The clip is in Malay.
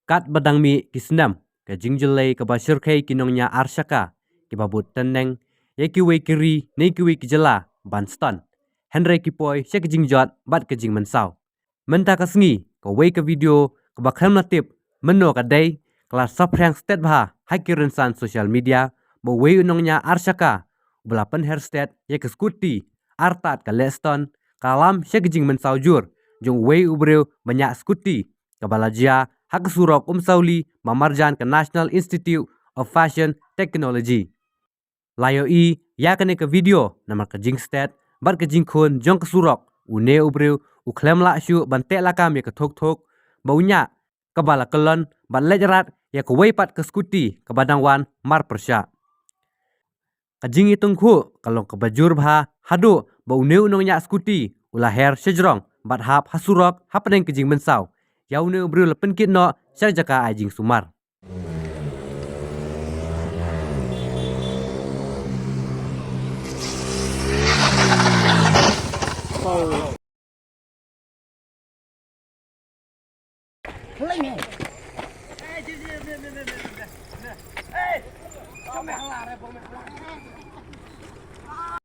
Kat badang mi kisnam ke jingjelai ke basir kai kinongnya arsaka ke babut teneng ye kiwe kiri ne kiwe kijela banston Henry kipoi se ke jingjot bat ke jing mensau menta kasngi ke we ke video ke bakhan natip meno ka dai kelas saprang state bha hakirin san social media bo we unongnya arsaka belapen hairstyle ye ke skuti artat ke leston kalam se ke jing mensau jur jong we ubreu banyak skuti ke balajia hak surok sauli mamarjan ke National Institute of Fashion Technology. Layo i ya kene ke video nama ke jing stat bar ke jing khon jong ke surok une ubreu u klem la shu bante la kam ya ke thok thok baunya ke bala kelon ban lejerat ya ke weipat ke skuti ke badang wan mar persya. Ke jing itung khu kalong ke bajur bha hadu bau ne unongnya skuti ulah her sejrong bat hap hasurok hapneng ke jing mensau. Yau ne ubreu lepen kit no syar jaka ajing sumar.